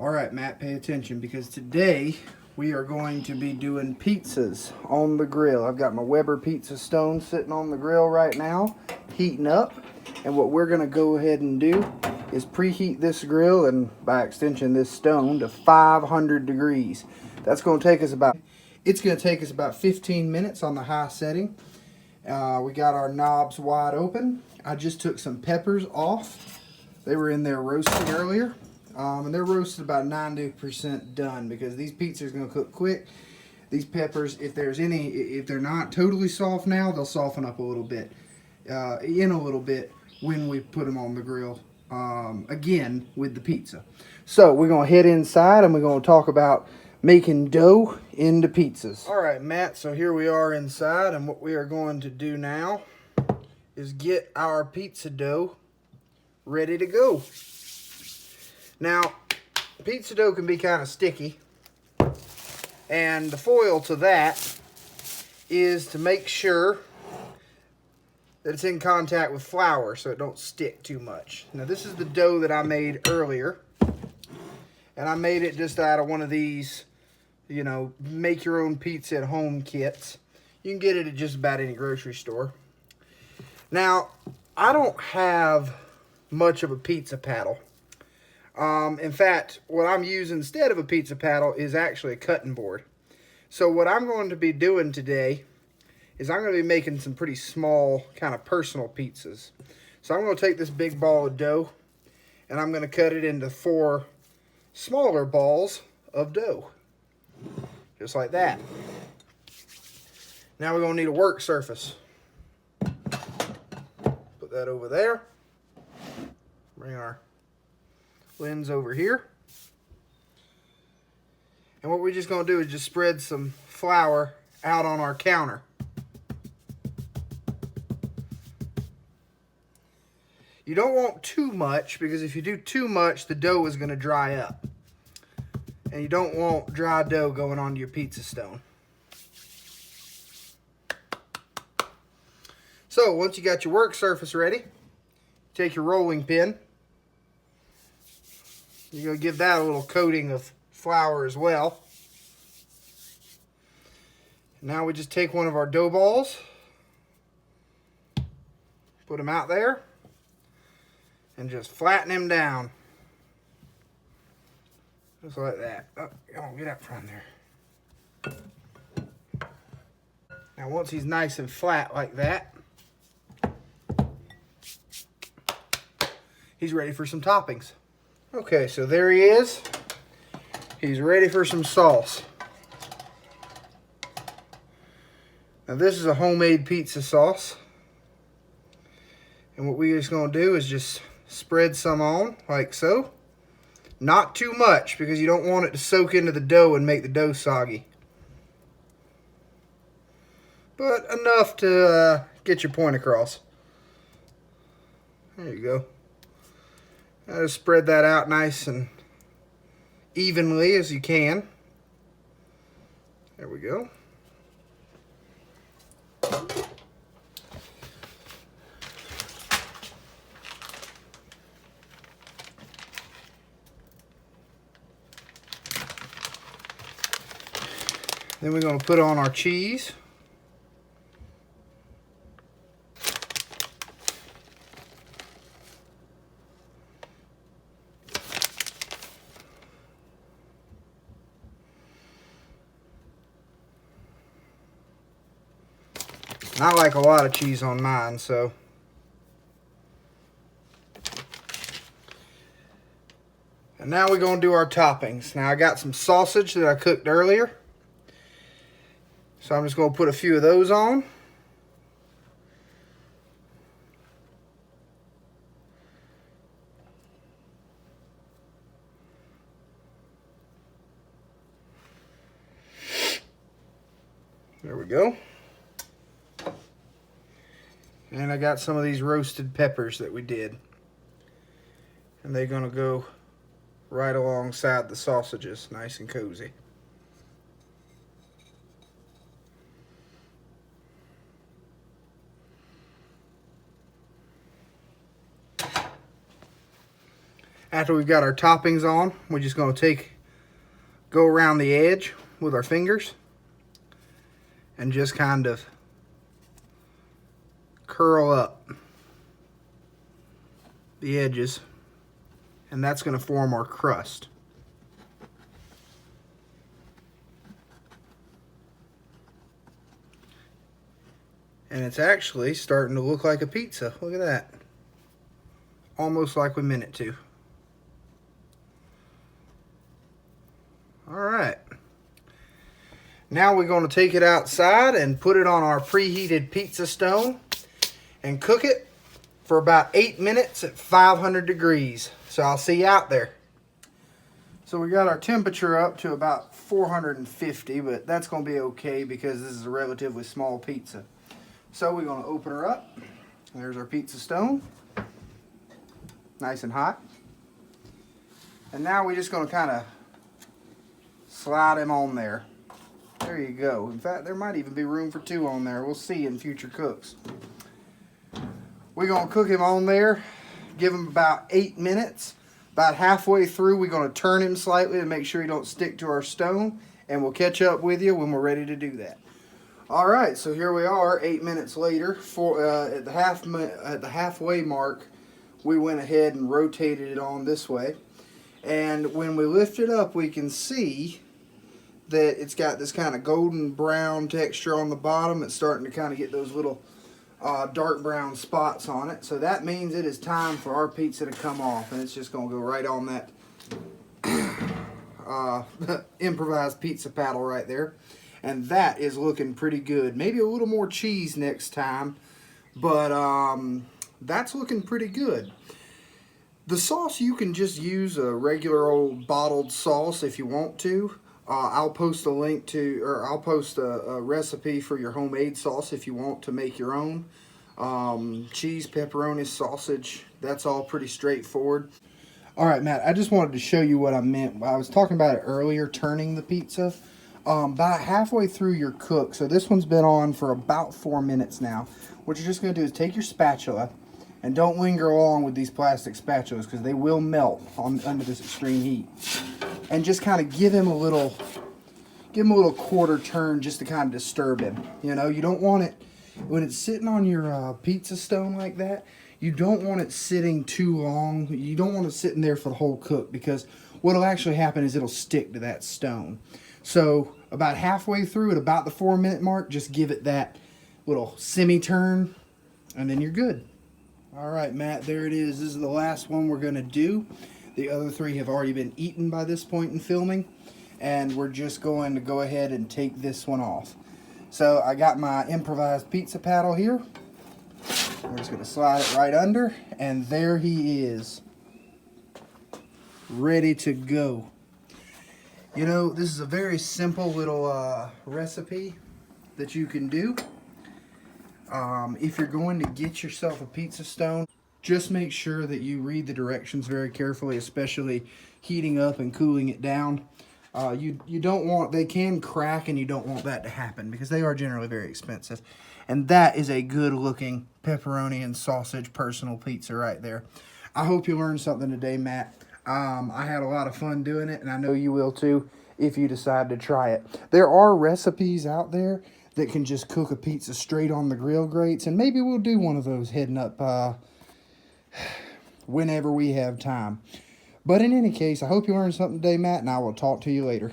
All right, Matt, pay attention because today we are going to be doing pizzas on the grill. I've got my Weber pizza stone sitting on the grill right now, heating up. And what we're going to go ahead and do is preheat this grill and by extension this stone to 500 degrees. It's going to take us about 15 minutes on the high setting. We got our knobs wide open. I just took some peppers off. They were in there roasting earlier. And they're roasted about 90% done because these pizzas are going to cook quick. These peppers, if they're not totally soft now, they'll soften up a little bit, when we put them on the grill again with the pizza. So we're going to head inside and we're going to talk about making dough into pizzas. All right, Matt, so here we are inside, and what we are going to do now is get our pizza dough ready to go. Now, pizza dough can be kind of sticky, and the foil to that is to make sure that it's in contact with flour so it don't stick too much. Now, this is the dough that I made earlier, and I made it just out of one of these, make your own pizza at home kits. You can get it at just about any grocery store. Now, I don't have much of a pizza paddle. In fact, what I'm using instead of a pizza paddle is actually a cutting board. So what I'm going to be doing today is I'm going to be making some pretty small kind of personal pizzas. So I'm going to take this big ball of dough and I'm going to cut it into 4 smaller balls of dough. Just like that. Now we're going to need a work surface. Put that over there. Bring our lens over here. And what we're just going to do is just spread some flour out on our counter. You don't want too much, because if you do too much, the dough is going to dry up. And you don't want dry dough going onto your pizza stone. So once you got your work surface ready, take your rolling pin. You're going to give that a little coating of flour as well. Now we just take one of our dough balls, put them out there, and just flatten him down. Just like that. Oh, come on, get up front there. Now once he's nice and flat like that, he's ready for some toppings. Okay, so there he is. He's ready for some sauce. Now this is a homemade pizza sauce. And what we're just going to do is just spread some on, like so. Not too much, because you don't want it to soak into the dough and make the dough soggy. But enough to get your point across. There you go. Now just spread that out nice and evenly as you can. There we go. Then we're going to put on our cheese. I like a lot of cheese on mine, so. And now we're going to do our toppings. Now I got some sausage that I cooked earlier. So I'm just going to put a few of those on. There we go. And I got some of these roasted peppers that we did. And they're going to go right alongside the sausages, nice and cozy. After we've got our toppings on, we're just going to go around the edge with our fingers and just kind of curl up the edges, and that's going to form our crust. And it's actually starting to look like a pizza. Look at that. Almost like we meant it to. All right. Now we're going to take it outside and put it on our preheated pizza stone and cook it for about 8 minutes at 500 degrees. So I'll see you out there. So we got our temperature up to about 450, but that's going to be okay because this is a relatively small pizza. So we're going to open her up. There's our pizza stone. Nice and hot. And now we're just going to kind of slide him on there. There you go. In fact, there might even be room for 2 on there. We'll see in future cooks. We're going to cook him on there. Give him about 8 minutes. About halfway through, we're going to turn him slightly to make sure he don't stick to our stone. And we'll catch up with you when we're ready to do that. Alright, so here we are 8 minutes later. At the halfway mark, we went ahead and rotated it on this way. And when we lift it up, we can see that it's got this kind of golden brown texture on the bottom. It's starting to kind of get those little dark brown spots on it. So that means it is time for our pizza to come off. And it's just going to go right on that improvised pizza paddle right there. And that is looking pretty good. Maybe a little more cheese next time. But that's looking pretty good. The sauce, you can just use a regular old bottled sauce if you want to. I'll post a link to, or I'll post a recipe for your homemade sauce if you want to make your own. Cheese, pepperoni, sausage, that's all pretty straightforward. Alright, Matt, I just wanted to show you what I meant. I was talking about it earlier, turning the pizza. About halfway through your cook, so this one's been on for about 4 minutes now. What you're just going to do is take your spatula, and don't linger along with these plastic spatulas because they will melt under this extreme heat. And just kind of give him a little quarter turn just to kind of disturb him. You know, you don't want it, when it's sitting on your pizza stone like that, you don't want it sitting too long. You don't want it sitting there for the whole cook because what'll actually happen is it'll stick to that stone. So about halfway through at about the 4 minute mark, just give it that little semi-turn and then you're good. Alright, Matt, there it is. This is the last one we're going to do. The other 3 have already been eaten by this point in filming. And we're just going to go ahead and take this one off. So I got my improvised pizza paddle here. We're just going to slide it right under. And there he is. Ready to go. You know, this is a very simple little recipe that you can do. If you're going to get yourself a pizza stone, just make sure that you read the directions very carefully, especially heating up and cooling it down. You don't want, they can crack and you don't want that to happen because they are generally very expensive. And that is a good looking pepperoni and sausage personal pizza right there. I hope you learned something today, Matt. I had a lot of fun doing it, and I know you will too if you decide to try it. There are recipes out there that can just cook a pizza straight on the grill grates, and maybe we'll do one of those heading up whenever we have time. But in any case, I hope you learned something today, Matt, and I will talk to you later.